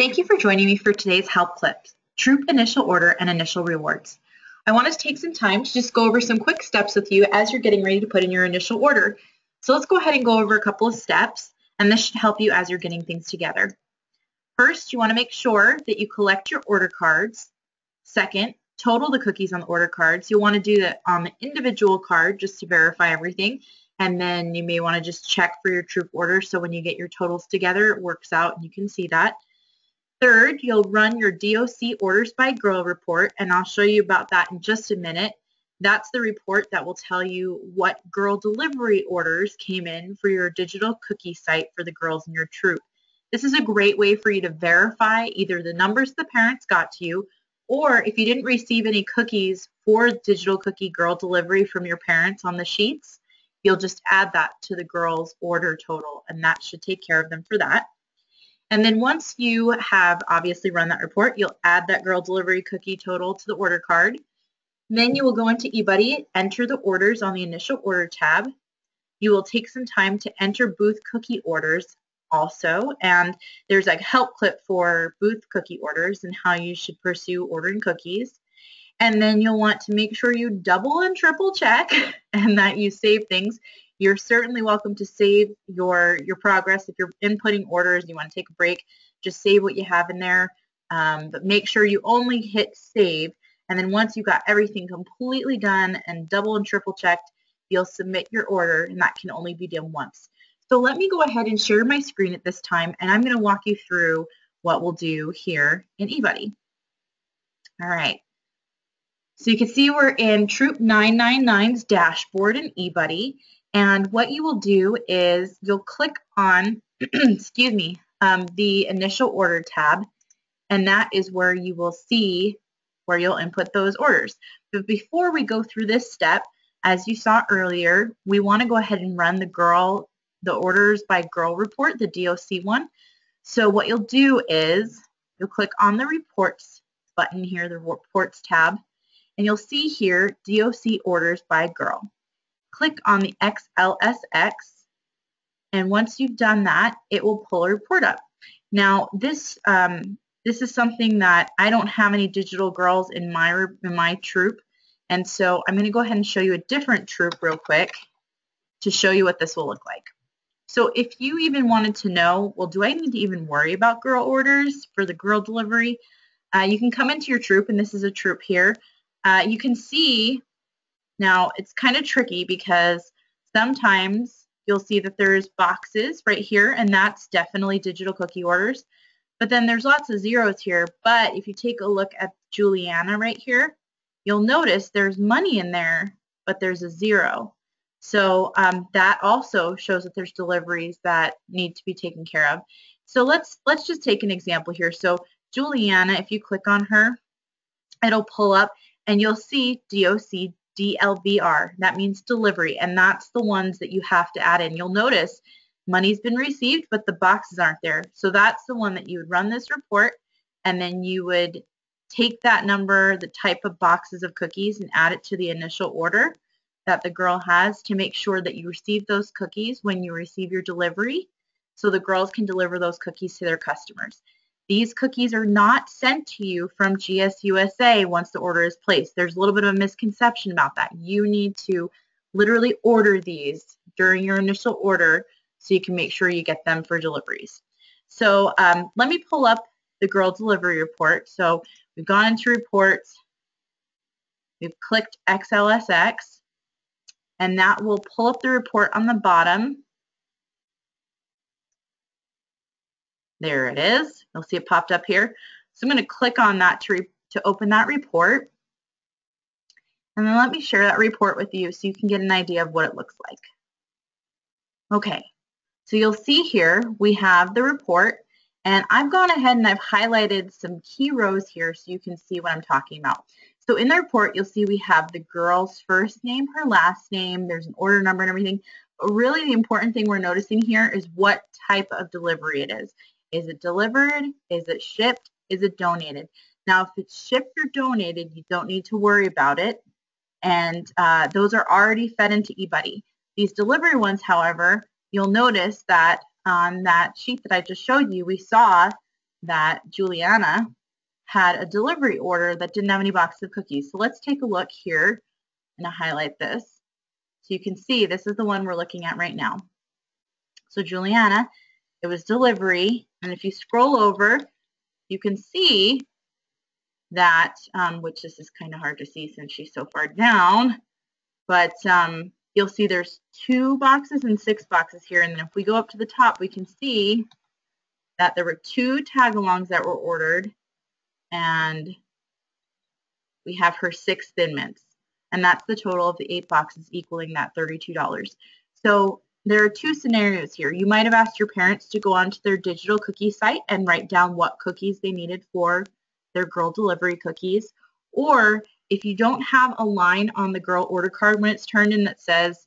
Thank you for joining me for today's help clips, Troop Initial Order and Initial Rewards. I want to take some time to just go over some quick steps with you as you're getting ready to put in your initial order. So let's go ahead and go over a couple of steps, and this should help you as you're getting things together. First, you want to make sure that you collect your order cards. Second, total the cookies on the order cards. You'll want to do that on the individual card just to verify everything. And then you may want to just check for your troop order so when you get your totals together, it works out and you can see that. Third, you'll run your DOC orders by girl report, and I'll show you about that in just a minute. That's the report that will tell you what girl delivery orders came in for your digital cookie site for the girls in your troop. This is a great way for you to verify either the numbers the parents got to you, or if you didn't receive any cookies for digital cookie girl delivery from your parents on the sheets, you'll just add that to the girls' order total, and that should take care of them for that. And then once you have obviously run that report, you'll add that girl delivery cookie total to the order card. Then you will go into eBuddy, enter the orders on the initial order tab. You will take some time to enter booth cookie orders also, and there's a help clip for booth cookie orders and how you should pursue ordering cookies. And then you'll want to make sure you double and triple check and that you save things. You're certainly welcome to save your progress. If you're inputting orders, you want to take a break, just save what you have in there. But make sure you only hit save. And then once you've got everything completely done and double and triple checked, you'll submit your order, and that can only be done once. So let me go ahead and share my screen at this time, and I'm going to walk you through what we'll do here in eBuddy. All right. So you can see we're in Troop 999's dashboard in eBuddy, and what you will do is you'll click on, excuse me, the initial order tab, and that is where you will see where you'll input those orders. But before we go through this step, as you saw earlier, we want to go ahead and run the orders by girl report, the DOC one. So what you'll do is you'll click on the reports button here, the reports tab, and you'll see here DOC orders by girl. Click on the XLSX, and once you've done that, it will pull a report up. Now this is something that I don't have any digital girls in my troop, and so I'm going to go ahead and show you a different troop real quick to show you what this will look like. So if you even wanted to know, well, do I need to even worry about girl orders for the girl delivery? You can come into your troop, and this is a troop here. You can see now it's kind of tricky because sometimes you'll see that there's boxes right here, and that's definitely digital cookie orders. But then there's lots of zeros here. But if you take a look at Juliana right here, you'll notice there's money in there, but there's a zero. So that also shows that there's deliveries that need to be taken care of. So let's just take an example here. So Juliana, if you click on her, it'll pull up, and you'll see DOC DLVR. That means delivery, and that's the ones that you have to add in. You'll notice money's been received, but the boxes aren't there. So that's the one that you would run this report, and then you would take that number, the type of boxes of cookies, and add it to the initial order that the girl has to make sure that you receive those cookies when you receive your delivery, so the girls can deliver those cookies to their customers. These cookies are not sent to you from GSUSA once the order is placed. There's a little bit of a misconception about that. You need to literally order these during your initial order so you can make sure you get them for deliveries. So let me pull up the girl delivery report. So we've gone into reports, we've clicked XLSX, and that will pull up the report on the bottom. There it is. You'll see it popped up here. So I'm going to click on that to open that report. And then let me share that report with you so you can get an idea of what it looks like. Okay, so you'll see here we have the report, and I've gone ahead and I've highlighted some key rows here so you can see what I'm talking about. So in the report, you'll see we have the girl's first name, her last name, there's an order number and everything. But really the important thing we're noticing here is what type of delivery it is. Is it delivered? Is it shipped? Is it donated? Now, if it's shipped or donated, you don't need to worry about it. And those are already fed into eBuddy. These delivery ones, however, you'll notice that on that sheet that I just showed you, we saw that Juliana had a delivery order that didn't have any boxes of cookies. So let's take a look here and I'll highlight this. So you can see this is the one we're looking at right now. So Juliana, it was delivery, and if you scroll over, you can see that, which this is kind of hard to see since she's so far down, but you'll see there's 2 boxes and 6 boxes here, and then if we go up to the top, we can see that there were 2 tag-alongs that were ordered, and we have her 6 Thin Mints, and that's the total of the 8 boxes equaling that $32. So there are 2 scenarios here. You might have asked your parents to go onto their digital cookie site and write down what cookies they needed for their girl delivery cookies, or if you don't have a line on the girl order card when it's turned in that says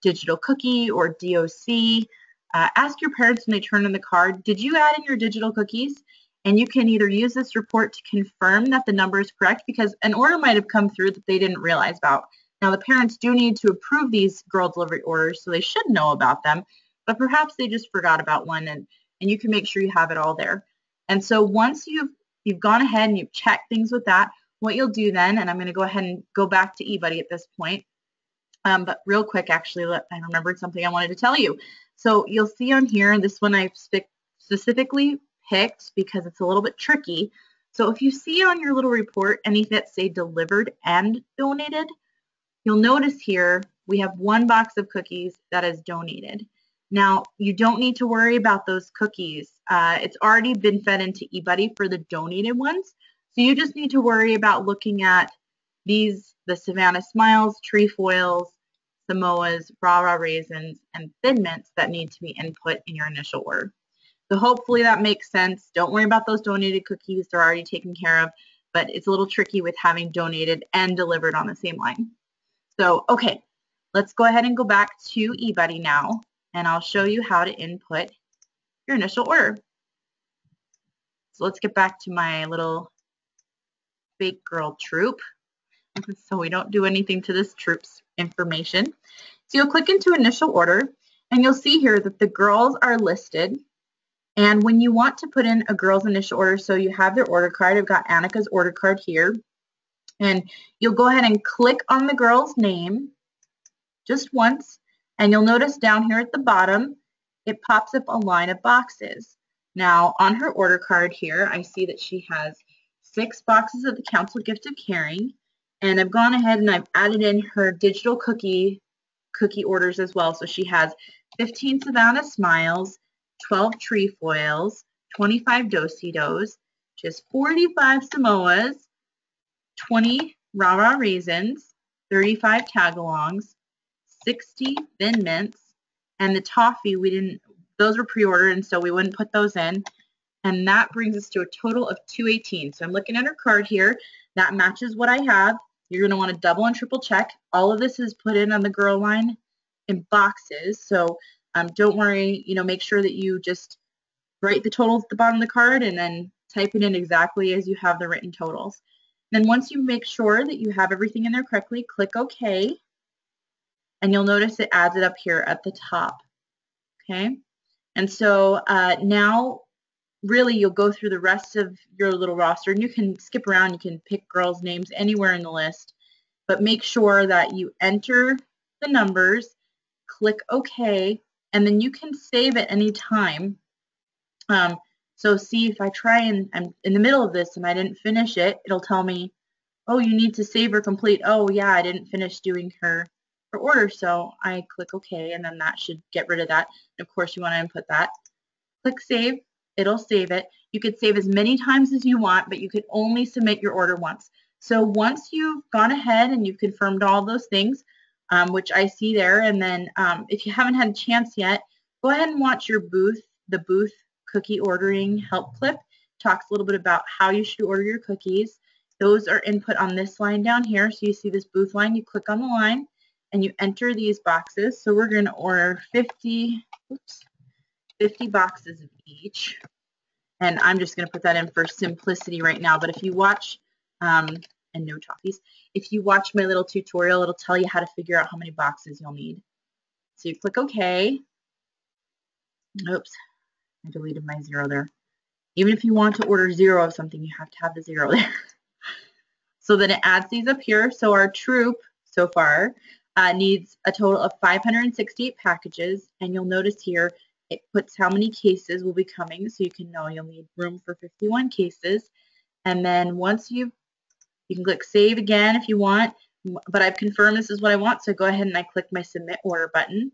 digital cookie or DOC, ask your parents when they turn in the card, did you add in your digital cookies? And you can either use this report to confirm that the number is correct, because an order might have come through that they didn't realize about. Now, the parents do need to approve these girl delivery orders, so they should know about them, but perhaps they just forgot about one, and you can make sure you have it all there. And so once you've gone ahead and you've checked things with that, what you'll do then, and I'm going to go ahead and go back to eBuddy at this point, but real quick, actually, I remembered something I wanted to tell you. So you'll see on here, this one I've specifically picked because it's a little bit tricky. So if you see on your little report any that say delivered and donated, you'll notice here we have 1 box of cookies that is donated. Now, you don't need to worry about those cookies. It's already been fed into eBuddy for the donated ones. So you just need to worry about looking at these, the Savannah Smiles, Trefoils, Samoas, Rah Rah Raisins, and Thin Mints that need to be input in your initial order. So hopefully that makes sense. Don't worry about those donated cookies. They're already taken care of, but it's a little tricky with having donated and delivered on the same line. So, okay, let's go ahead and go back to eBuddy now, and I'll show you how to input your initial order. So let's get back to my little fake girl troop. So we don't do anything to this troop's information. So you'll click into initial order, and you'll see here that the girls are listed. And when you want to put in a girl's initial order, so you have their order card, I've got Annika's order card here, and you'll go ahead and click on the girl's name just once, and you'll notice down here at the bottom, it pops up a line of boxes. Now, on her order card here, I see that she has 6 boxes of the Council Gift of Caring, and I've gone ahead and I've added in her digital cookie orders as well. So she has 15 Savannah Smiles, 12 Trefoils, 25 Do-si-dos, she has 45 Samoas, 20 Rah Rah Raisins, 35 Tagalongs, 60 Thin Mints, and the toffee, those were pre-ordered, and so we wouldn't put those in. And that brings us to a total of 218. So I'm looking at her card here. That matches what I have. You're going to want to double and triple check. All of this is put in on the girl line in boxes. So don't worry, make sure that you just write the totals at the bottom of the card and then type it in exactly as you have the written totals. Then once you make sure that you have everything in there correctly, click OK. And you'll notice it adds it up here at the top. Okay. And so now really you'll go through the rest of your little roster, and you can skip around, you can pick girls' names anywhere in the list, but make sure that you enter the numbers, click OK, and then you can save at any time. So see, if I try and I'm in the middle of this and I didn't finish it, it'll tell me, oh, you need to save or complete. Oh yeah, I didn't finish doing her order, so I click OK, and then that should get rid of that. And of course you want to input that. Click save. It'll save it. You could save as many times as you want, but you could only submit your order once. So once you've gone ahead and you've confirmed all those things, which I see there, and then if you haven't had a chance yet, go ahead and watch your the booth cookie ordering help clip. Talks a little bit about how you should order your cookies. Those are input on this line down here. So you see this booth line, you click on the line and you enter these boxes. So we're going to order 50 boxes of each, and I'm just going to put that in for simplicity right now. But if you watch, and no toffees, if you watch my little tutorial, it'll tell you how to figure out how many boxes you'll need. So you click OK. Oops, I deleted my 0 there. Even if you want to order 0 of something, you have to have the 0 there. So then it adds these up here. So our troop so far needs a total of 568 packages. And you'll notice here it puts how many cases will be coming. So you can know you'll need room for 51 cases. And then once you can click save again if you want. But I've confirmed this is what I want. So go ahead and I click my submit order button.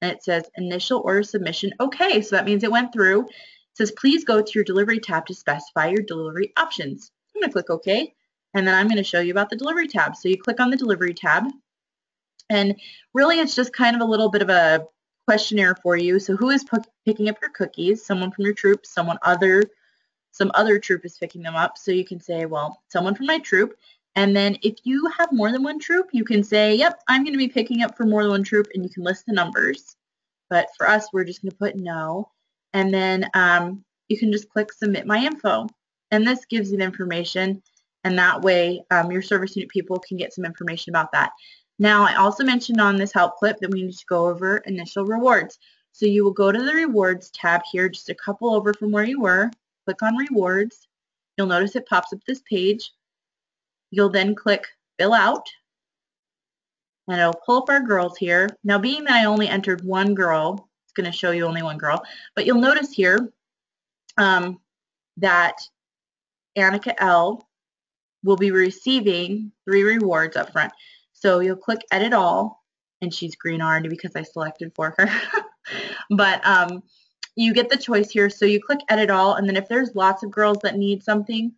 And it says initial order submission. Okay, so that means it went through. It says please go to your delivery tab to specify your delivery options. I'm going to click OK, and then I'm going to show you about the delivery tab. So you click on the delivery tab, and really it's just kind of a little bit of a questionnaire for you. So who is picking up your cookies? Someone from your troop, some other troop is picking them up. So you can say, well, someone from my troop. And then if you have more than one troop, you can say, yep, I'm going to be picking up for more than one troop, and you can list the numbers. But for us, we're just going to put no. And then you can just click submit my info. And this gives you the information. And that way your service unit people can get some information about that. Now, I also mentioned on this help clip that we need to go over initial rewards. So you will go to the rewards tab here, just a couple over from where you were. Click on rewards. You'll notice it pops up this page. You'll then click fill out, and it'll pull up our girls here. Now, being that I only entered one girl, it's going to show you only one girl, but you'll notice here that Annika L will be receiving 3 rewards up front. So you'll click edit all, and she's green already because I selected for her. But you get the choice here. So you click edit all, and then if there's lots of girls that need something,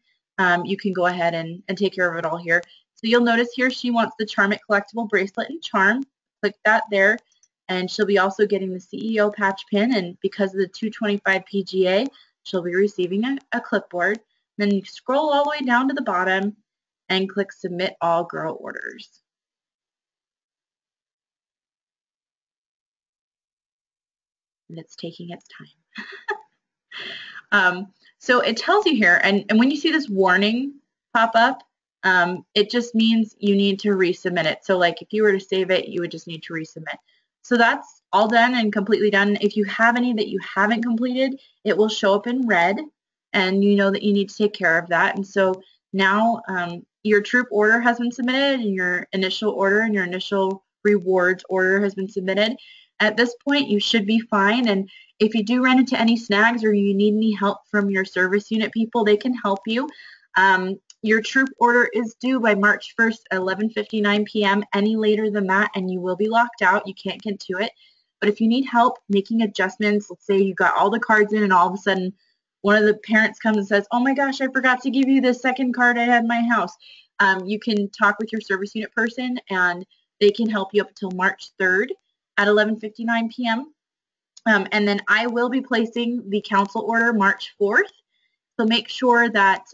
you can go ahead and take care of it all here. So you'll notice here she wants the Charm It collectible bracelet and charm. Click that there, and she'll be also getting the CEO patch pin, and because of the 225 PGA, she'll be receiving a clipboard. Then you scroll all the way down to the bottom and click submit all girl orders. And it's taking its time. So it tells you here, and when you see this warning pop up, it just means you need to resubmit it. So like if you were to save it, you would just need to resubmit. So that's all done and completely done. If you have any that you haven't completed, it will show up in red, and you know that you need to take care of that. And so now your troop order has been submitted, and your initial order and your initial rewards order has been submitted. At this point, you should be fine. And if you do run into any snags or you need any help from your service unit people, they can help you. Your troop order is due by March 1st at 11:59 p.m. Any later than that, and you will be locked out. You can't get to it. But if you need help making adjustments, let's say you got all the cards in and all of a sudden one of the parents comes and says, oh my gosh, I forgot to give you the second card I had in my house. You can talk with your service unit person, and they can help you up until March 3rd at 11:59 p.m. And then I will be placing the council order March 4th. So make sure that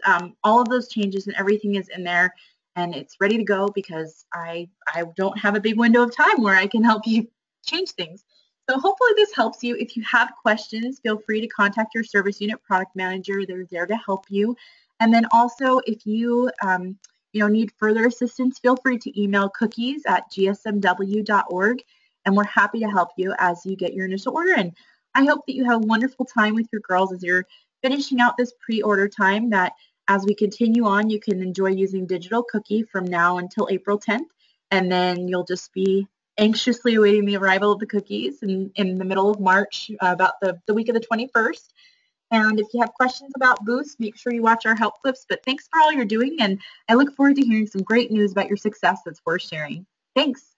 all of those changes and everything is in there and it's ready to go, because I don't have a big window of time where I can help you change things. So hopefully this helps you. If you have questions, feel free to contact your service unit product manager. They're there to help you. And then also if you need further assistance, feel free to email cookies@gsmw.org, and we're happy to help you as you get your initial order in. I hope that you have a wonderful time with your girls as you're finishing out this pre-order time, that as we continue on, you can enjoy using Digital Cookie from now until April 10th, and then you'll just be anxiously awaiting the arrival of the cookies in the middle of March, about the week of the 21st. And if you have questions about Boost, make sure you watch our help clips. But thanks for all you're doing, and I look forward to hearing some great news about your success that's worth sharing. Thanks.